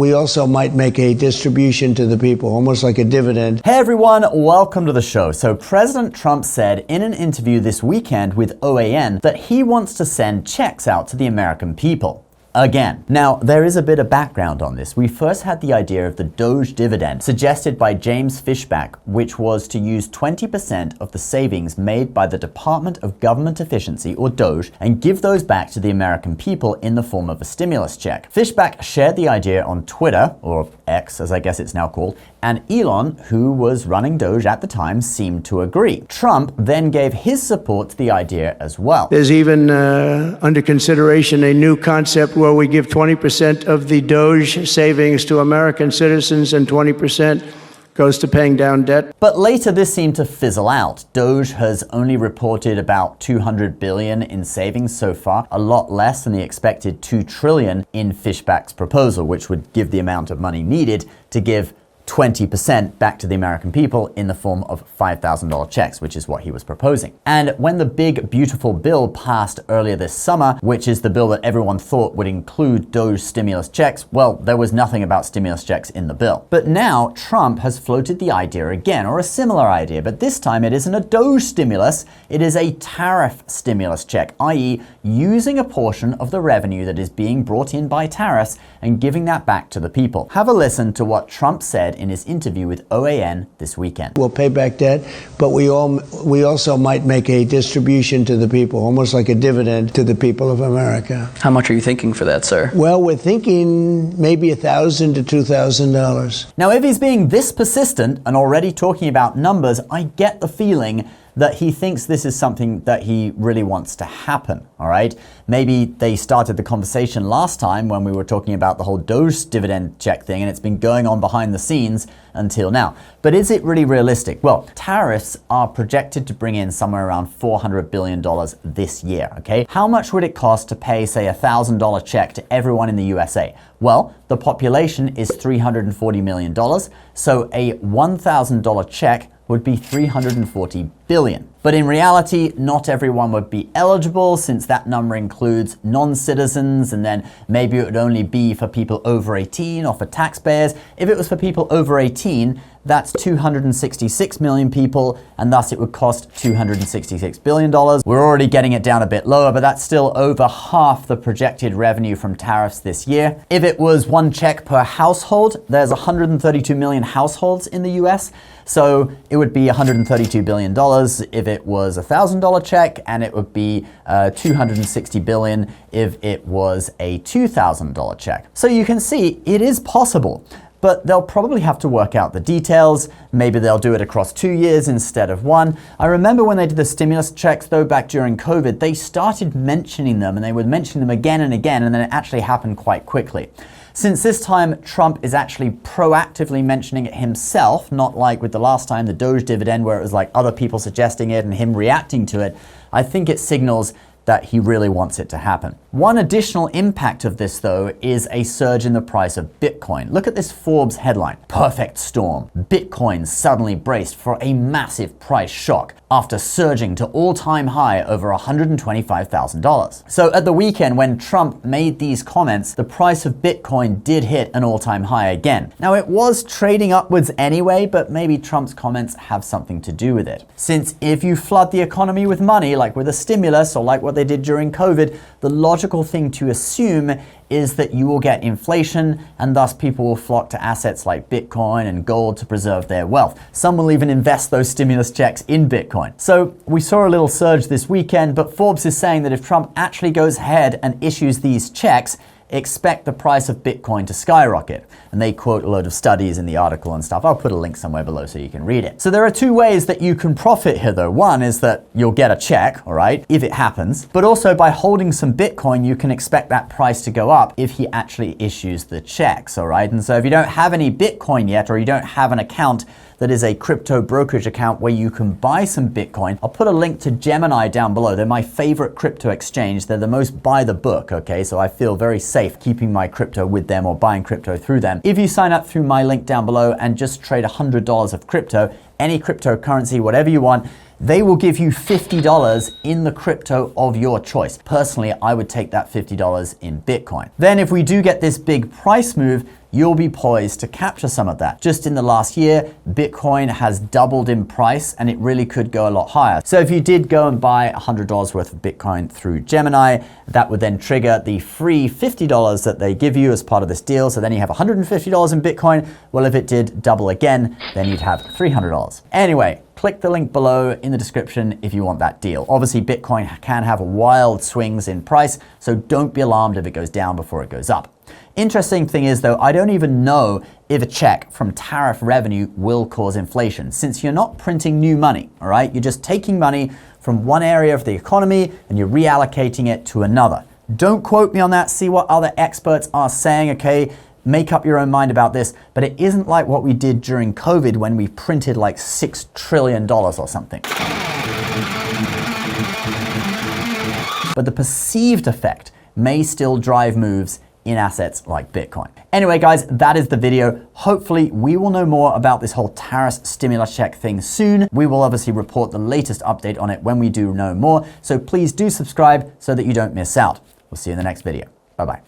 we also might make a distribution to the people, almost like a dividend. Hey everyone, welcome to the show. So President Trump said in an interview this weekend with OAN that he wants to send checks out to the American people. Again. Now, there is a bit of background on this. We first had the idea of the Doge dividend, suggested by James Fishback, which was to use 20% of the savings made by the Department of Government Efficiency, or Doge, and give those back to the American people in the form of a stimulus check. Fishback shared the idea on Twitter, or X as I guess it's now called, and Elon, who was running Doge at the time, seemed to agree. Trump then gave his support to the idea as well. There's even under consideration a new concept where we give 20% of the Doge savings to American citizens and 20% goes to paying down debt. But later this seemed to fizzle out. Doge has only reported about $200 billion in savings so far, a lot less than the expected $2 trillion in Fishback's proposal, which would give the amount of money needed to give 20% back to the American people in the form of $5,000 checks, which is what he was proposing. And when the big, beautiful bill passed earlier this summer, which is the bill that everyone thought would include Doge stimulus checks, well, there was nothing about stimulus checks in the bill. But now Trump has floated the idea again, or a similar idea, but this time it isn't a Doge stimulus, it is a tariff stimulus check, i.e. using a portion of the revenue that is being brought in by tariffs and giving that back to the people. Have a listen to what Trump said in his interview with OAN this weekend. We'll pay back debt, but we also might make a distribution to the people, almost like a dividend to the people of America. How much are you thinking for that, sir? Well, we're thinking maybe $1,000 to $2,000. Now, if he's being this persistent and already talking about numbers, I get the feeling that he thinks this is something that he really wants to happen, all right? Maybe they started the conversation last time when we were talking about the whole Doge dividend check thing, and it's been going on behind the scenes until now. But is it really realistic? Well, tariffs are projected to bring in somewhere around $400 billion this year, okay? How much would it cost to pay, say, a $1,000 check to everyone in the USA? Well, the population is $340 million, so a $1,000 check would be $340 billion. But in reality, not everyone would be eligible, since that number includes non-citizens, and then maybe it would only be for people over 18 or for taxpayers. If it was for people over 18, that's 266 million people, and thus it would cost $266 billion. We're already getting it down a bit lower, but that's still over half the projected revenue from tariffs this year. If it was one check per household, there's 132 million households in the US, so it would be $132 billion if it was a $1,000 check, and it would be $260 billion if it was a $2,000 check. So you can see it is possible. But they'll probably have to work out the details. Maybe they'll do it across 2 years instead of one. I remember when they did the stimulus checks, though, back during COVID, they started mentioning them, and they would mention them again and again, and then it actually happened quite quickly. Since this time, Trump is actually proactively mentioning it himself, not like with the last time, the Doge dividend, where it was like other people suggesting it and him reacting to it, I think it signals that he really wants it to happen. One additional impact of this, though, is a surge in the price of Bitcoin. Look at this Forbes headline: "Perfect storm. Bitcoin suddenly braced for a massive price shock after surging to all-time high over $125,000. So at the weekend, when Trump made these comments, the price of Bitcoin did hit an all-time high again. Now, it was trading upwards anyway, but maybe Trump's comments have something to do with it. Since if you flood the economy with money, like with a stimulus or like what they did during COVID, the logical thing to assume is that you will get inflation, and thus people will flock to assets like Bitcoin and gold to preserve their wealth. Some will even invest those stimulus checks in Bitcoin. So we saw a little surge this weekend, but Forbes is saying that if Trump actually goes ahead and issues these checks, expect the price of Bitcoin to skyrocket. And they quote a load of studies in the article and stuff. I'll put a link somewhere below so you can read it. So there are two ways that you can profit here, though. One is that you'll get a check, all right, if it happens. But also by holding some Bitcoin, you can expect that price to go up if he actually issues the checks, all right? And so if you don't have any Bitcoin yet, or you don't have an account that is a crypto brokerage account where you can buy some Bitcoin, I'll put a link to Gemini down below. They're my favorite crypto exchange. They're the most by the book, okay? So I feel very safe keeping my crypto with them or buying crypto through them. If you sign up through my link down below and just trade $100 of crypto, any cryptocurrency, whatever you want, they will give you $50 in the crypto of your choice. Personally, I would take that $50 in Bitcoin. Then if we do get this big price move, you'll be poised to capture some of that. Just in the last year, Bitcoin has doubled in price and it really could go a lot higher. So if you did go and buy $100 worth of Bitcoin through Gemini, that would then trigger the free $50 that they give you as part of this deal. So then you have $150 in Bitcoin. Well, if it did double again, then you'd have $300. Anyway, click the link below in the description if you want that deal. Obviously, Bitcoin can have wild swings in price, so don't be alarmed if it goes down before it goes up. Interesting thing is though, I don't even know if a check from tariff revenue will cause inflation, since you're not printing new money, all right? You're just taking money from one area of the economy and you're reallocating it to another. Don't quote me on that, see what other experts are saying, okay? Make up your own mind about this, but it isn't like what we did during COVID when we printed like $6 trillion or something. But the perceived effect may still drive moves in assets like Bitcoin. Anyway, guys, that is the video. Hopefully, we will know more about this whole tariff stimulus check thing soon. We will obviously report the latest update on it when we do know more. So please do subscribe so that you don't miss out. We'll see you in the next video. Bye-bye.